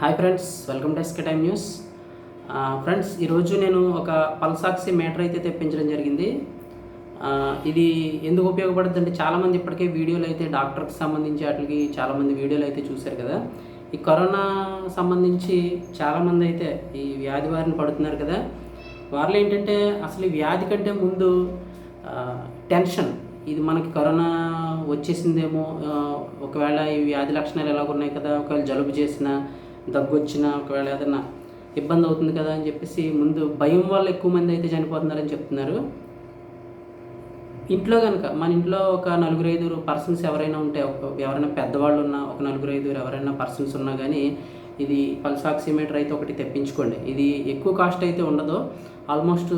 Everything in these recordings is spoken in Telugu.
Hi friends, welcome to SK time news. Friends, ఈరోజు నేను ఒక పల్స్ ఆక్సీ మీటర్ అయితే తెప్పించడం జరిగింది. ఇది ఎందుకు ఉపయోగపడుతుంది అంటే, చాలామంది ఇప్పటికే వీడియోలు అయితే డాక్టర్కి సంబంధించి వాటికి చాలామంది వీడియోలు అయితే చూశారు కదా. ఈ కరోనా సంబంధించి చాలామంది అయితే ఈ వ్యాధి బారిన పడుతున్నారు కదా. వాళ్ళు ఏంటంటే అసలు ఈ వ్యాధి కంటే ముందు టెన్షన్, ఇది మనకి కరోనా వచ్చేసిందేమో, ఒకవేళ ఈ వ్యాధి లక్షణాలు ఎలాగ ఉన్నాయి కదా, ఒకవేళ జలుబు చేసినా దగ్గు వచ్చినా ఒకవేళ ఏదైనా ఇబ్బంది అవుతుంది కదా అని చెప్పేసి ముందు భయం వల్ల ఎక్కువ మంది అయితే చనిపోతున్నారని చెప్తున్నారు. ఇంట్లో కనుక మన ఇంట్లో ఒక 4-5 పర్సన్స్ ఎవరైనా ఉంటే, ఎవరైనా పెద్దవాళ్ళు ఉన్నా, ఒక 4-5 ఎవరైనా పర్సన్స్ ఉన్నా కానీ ఇది పల్స్ ఆక్సిమీటర్ అయితే ఒకటి తెప్పించుకోండి. ఇది ఎక్కువ కాస్ట్ అయితే ఉండదు. ఆల్మోస్ట్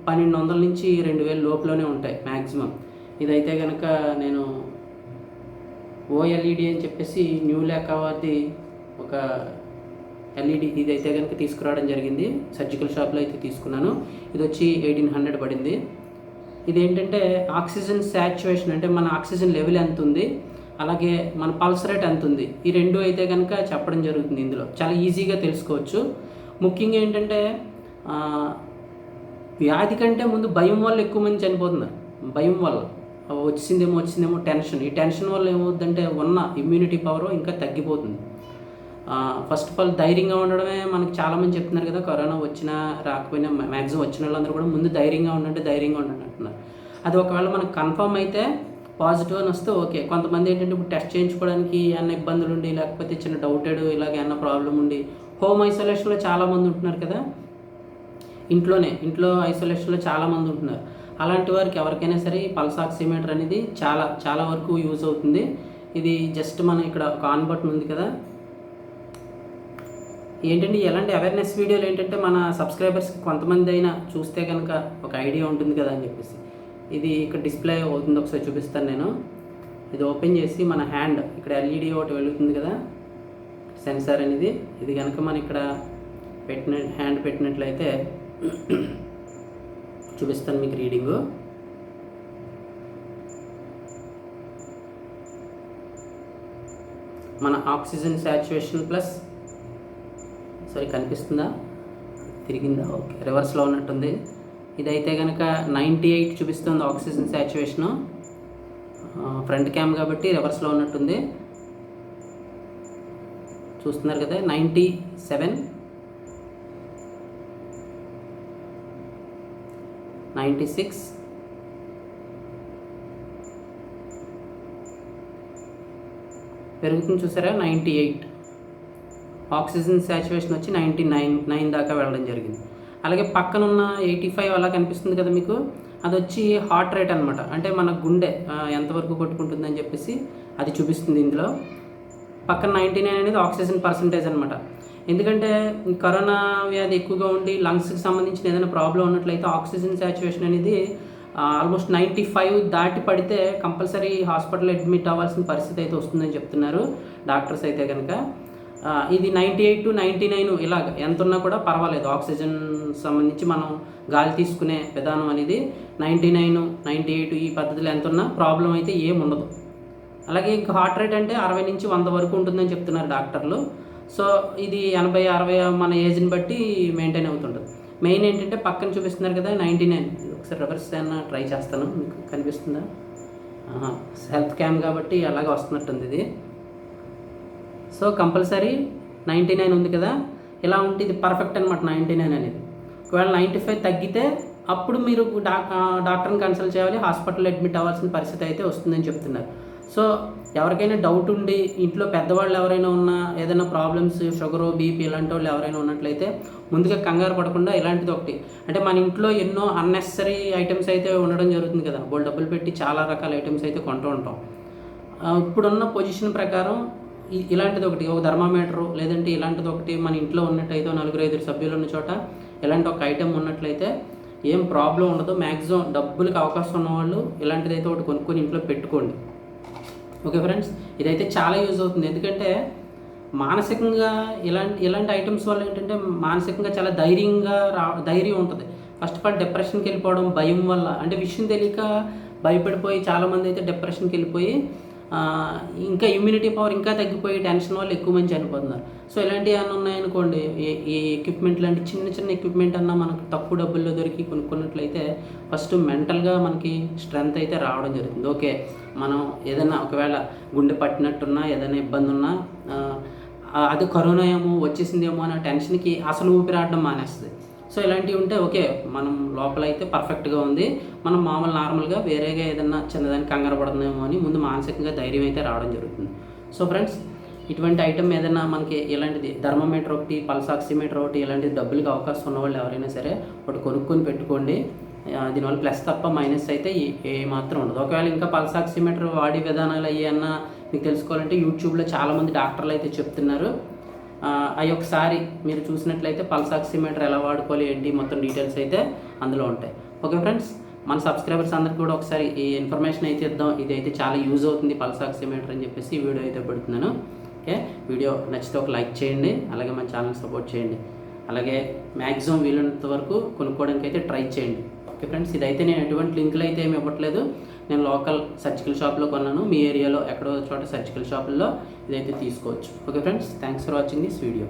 1200 నుంచి 2000 లోపులోనే ఉంటాయి మ్యాక్సిమం. ఇదైతే కనుక నేను ఓఎల్ఈడి అని చెప్పేసి న్యూ ల్యాక్ అవార్ది ఒక ఎల్ఈడి ఇదైతే కనుక తీసుకురావడం జరిగింది. సర్జికల్ షాప్లో అయితే తీసుకున్నాను. ఇది వచ్చి 1800 పడింది. ఇదేంటంటే ఆక్సిజన్ శాచ్యువేషన్, అంటే మన ఆక్సిజన్ లెవెల్ ఎంత ఉంది, అలాగే మన పల్స్ రేట్ ఎంత ఉంది, ఈ రెండు అయితే కనుక చెప్పడం జరుగుతుంది. ఇందులో చాలా ఈజీగా తెలుసుకోవచ్చు. ముఖ్యంగా ఏంటంటే వ్యాధి కంటే ముందు భయం వల్ల ఎక్కువ మంది చనిపోతున్నారు. భయం వల్ల వచ్చిందేమో టెన్షన్. ఈ టెన్షన్ వల్ల ఏమవుతుందంటే ఉన్న ఇమ్యూనిటీ పవర్ ఇంకా తగ్గిపోతుంది. ఫస్ట్ ఆఫ్ ఆల్ ధైర్యంగా ఉండడమే మనకి చాలామంది చెప్తున్నారు కదా, కరోనా వచ్చినా రాకపోయినా మ్యాక్సిమం వచ్చిన వాళ్ళందరూ కూడా ముందు ధైర్యంగా ఉండండి అంటున్నారు. అది ఒకవేళ మనకు కన్ఫర్మ్ అయితే పాజిటివ్ అని వస్తే ఓకే. కొంతమంది ఏంటంటే ఇప్పుడు టెస్ట్ చేయించుకోవడానికి ఏమన్నా ఇబ్బందులు ఉండి, లేకపోతే చిన్న డౌటెడ్ ఇలాగ ఏమన్నా ప్రాబ్లం ఉండి హోమ్ ఐసోలేషన్లో చాలామంది ఉంటున్నారు కదా, ఇంట్లో ఐసోలేషన్లో చాలామంది ఉంటున్నారు. అలాంటి వారికి ఎవరికైనా సరే ఈ పల్స్ ఆక్సిమీటర్ అనేది చాలా వరకు యూజ్ అవుతుంది. ఇది జస్ట్ మనం ఇక్కడ ఒక ఆన్ బటన్ ఉంది కదా, ఏంటంటే ఎలాంటి అవేర్నెస్ వీడియోలు ఏంటంటే మన సబ్స్క్రైబర్స్కి కొంతమంది అయినా చూస్తే కనుక ఒక ఐడియా ఉంటుంది కదా అని చెప్పేసి ఇది ఇక్కడ డిస్ప్లే అవుతుంది. ఒకసారి చూపిస్తాను నేను. ఇది ఓపెన్ చేసి మన హ్యాండ్, ఇక్కడ ఎల్ఈడి ఒకటి వెలుగుతుంది కదా సెన్సార్ అనేది, ఇది కనుక మనం ఇక్కడ హ్యాండ్ పెట్టినట్లయితే చూపిస్తాను మీకు రీడింగు. మన ఆక్సిజన్ శాచ్యువేషన్ ప్లస్ కనిపిస్తుందా, తిరిగిందా, ఓకే, రివర్స్లో ఉన్నట్టుంది. ఇదైతే కనుక 98 చూపిస్తుంది ఆక్సిజన్ శాచ్యువేషను. ఫ్రంట్ క్యామ్ కాబట్టి రివర్స్లో ఉన్నట్టుంది. చూస్తున్నారు కదా, 97, 96, పెరుగుతుంది చూసారా, 98. ఆక్సిజన్ శాచ్యువేషన్ వచ్చి 99 దాకా వెళ్ళడం జరిగింది. అలాగే పక్కన ఉన్న 85 అలా కనిపిస్తుంది కదా మీకు, అది వచ్చి హార్ట్ రేట్ అనమాట. అంటే మన గుండె ఎంతవరకు కొట్టుకుంటుందని చెప్పేసి అది చూపిస్తుంది ఇందులో. పక్కన 99 అనేది ఆక్సిజన్ పర్సంటేజ్ అనమాట. ఎందుకంటే కరోనా వ్యాధి ఎక్కువగా ఉండి లంగ్స్కి సంబంధించిన ఏదైనా ప్రాబ్లం ఉన్నట్లయితే ఆక్సిజన్ శాచ్యువేషన్ అనేది ఆల్మోస్ట్ 95 దాటి పడితే కంపల్సరీ హాస్పిటల్ అడ్మిట్ అవ్వాల్సిన పరిస్థితి అయితే వస్తుందని చెప్తున్నారు డాక్టర్స్ అయితే కనుక. ఇది 98 to 99 ఇలాగ ఎంత ఉన్నా కూడా పర్వాలేదు. ఆక్సిజన్ సంబంధించి మనం గాలి తీసుకునే విధానం అనేది 99, 98 ఈ పద్ధతిలో ఎంత ఉన్నా ప్రాబ్లం అయితే ఏముండదు. అలాగే ఇంకా హార్ట్ రేట్ అంటే 60 నుంచి 100 వరకు ఉంటుందని చెప్తున్నారు డాక్టర్లు. సో ఇది 80, 60 మన ఏజ్ని బట్టి మెయింటైన్ అవుతుంటుంది. మెయిన్ ఏంటంటే పక్కన చూపిస్తున్నారు కదా 99, ఒకసారి రివర్స్ అయినా ట్రై చేస్తాను, మీకు కనిపిస్తుందా, హెల్త్ క్యామ్ కాబట్టి అలాగే వస్తున్నట్టుంది ఇది. సో కంపల్సరీ 99 ఉంది కదా, ఇలా ఉంటే ఇది పర్ఫెక్ట్ అనమాట 99 అనేది. ఒకవేళ 95 తగ్గితే అప్పుడు మీరు డాక్టర్ని కన్సల్ట్ చేయాలి, హాస్పిటల్ అడ్మిట్ అవ్వాల్సిన పరిస్థితి అయితే వస్తుందని చెప్తున్నారు. సో ఎవరికైనా డౌట్ ఉండి ఇంట్లో పెద్దవాళ్ళు ఎవరైనా ఉన్నా, ఏదైనా ప్రాబ్లమ్స్ షుగరు బీపీ ఇలాంటి వాళ్ళు ఎవరైనా ఉన్నట్లయితే ముందుగా కంగారు పడకుండా ఇలాంటిది ఒకటి, అంటే మన ఇంట్లో ఎన్నో అన్నెసరీ ఐటమ్స్ అయితే ఉండడం జరుగుతుంది కదా, బోల్ డబ్బులు పెట్టి చాలా రకాల ఐటమ్స్ అయితే కొంటూ ఉంటాం. ఇప్పుడున్న పొజిషన్ ప్రకారం ఇలాంటిది ఒకటి, ఒక థర్మామీటరు లేదంటే ఇలాంటిది ఒకటి మన ఇంట్లో ఉన్నట్టయితే 4-5 సభ్యులు ఉన్న చోట ఇలాంటి ఒక ఐటెం ఉన్నట్లయితే ఏం ప్రాబ్లం ఉండదు. మ్యాక్సిమం డబ్బులకి అవకాశం ఉన్నవాళ్ళు ఇలాంటిదైతే ఒకటి కొనుక్కొని ఇంట్లో పెట్టుకోండి. ఓకే ఫ్రెండ్స్, ఇదైతే చాలా యూజ్ అవుతుంది. ఎందుకంటే మానసికంగా ఇలాంటి ఐటమ్స్ వల్ల ఏంటంటే మానసికంగా చాలా ధైర్యం ఉంటుంది. ఫస్ట్ ఆఫ్ ఆల్ డిప్రెషన్కి వెళ్ళిపోవడం భయం వల్ల, అంటే విషయం తెలియక భయపడిపోయి చాలామంది అయితే డిప్రెషన్కి వెళ్ళిపోయి ఇంకా ఇమ్యూనిటీ పవర్ ఇంకా తగ్గిపోయి టెన్షన్ వల్ల ఎక్కువ మంది చనిపోతున్నారు. సో ఇలాంటివి ఏమైనా ఉన్నాయనుకోండి, ఈ ఎక్విప్మెంట్ లాంటి చిన్న చిన్న ఎక్విప్మెంట్ అన్నా మనకు తక్కువ డబ్బుల్లో దొరికి కొనుక్కున్నట్లయితే ఫస్ట్ మెంటల్గా మనకి స్ట్రెంగ్త్ అయితే రావడం జరుగుతుంది. ఓకే, మనం ఏదైనా ఒకవేళ గుండె పట్టినట్టున్నా ఏదైనా ఇబ్బంది ఉన్నా అది కరోనా ఏమో వచ్చేసిందేమో అనే టెన్షన్కి అసలు ఊపిరాడడం మానేస్తుంది. సో ఇలాంటివి ఉంటే ఓకే, మనం లోపల అయితే పర్ఫెక్ట్గా ఉంది, మనం మామూలు నార్మల్గా వేరేగా ఏదన్నా చిన్నదానికి కంగారు పడుతుందేమో అని ముందు మానసికంగా ధైర్యం అయితే రావడం జరుగుతుంది. సో ఫ్రెండ్స్, ఇటువంటి ఐటమ్ ఏదైనా మనకి ఇలాంటిది థర్మోమీటర్ ఒకటి, పల్స్ ఆక్సిమీటర్ ఒకటి, ఇలాంటిది డబ్బులకి అవకాశం ఉన్నవాళ్ళు ఎవరైనా సరే ఒకటి కొనుక్కొని పెట్టుకోండి. దీనివల్ల ప్లస్ తప్ప మైనస్ అయితే ఏ మాత్రం ఉండదు. ఒకవేళ ఇంకా పల్స్ ఆక్సిమీటర్ వాడే విధానాలు అయ్యన్నా మీకు తెలుసుకోవాలంటే యూట్యూబ్లో చాలామంది డాక్టర్లు అయితే చెప్తున్నారు. అవి ఒకసారి మీరు చూసినట్లయితే పల్స్ ఆక్సిమీటర్ ఎలా వాడుకోవాలి ఏంటి మొత్తం డీటెయిల్స్ అయితే అందులో ఉంటాయి. ఓకే ఫ్రెండ్స్, మన సబ్స్క్రైబర్స్ అందరికీ కూడా ఒకసారి ఈ ఇన్ఫర్మేషన్ అయితే ఇద్దాం. ఇది అయితే చాలా యూజ్ అవుతుంది పల్స్ ఆక్సిమీటర్ అని చెప్పేసి ఈ వీడియో అయితే పెడుతున్నాను. ఓకే, వీడియో నచ్చితే ఒక లైక్ చేయండి, అలాగే మన ఛానల్ సపోర్ట్ చేయండి, అలాగే మ్యాక్సిమం వీలైనంత వరకు కొనుక్కోవడానికి అయితే ట్రై చేయండి. ఓకే ఫ్రెండ్స్, ఇదైతే నేను ఎటువంటి లింకులు అయితే ఏమి ఇవ్వట్లేదు. నేను లోకల్ సర్జికల్ షాప్లో కొన్నాను. మీ ఏరియాలో ఎక్కడో చోట సర్జికల్ షాపుల్లో ఇదైతే తీసుకోవచ్చు. Okay friends, thanks for watching this video.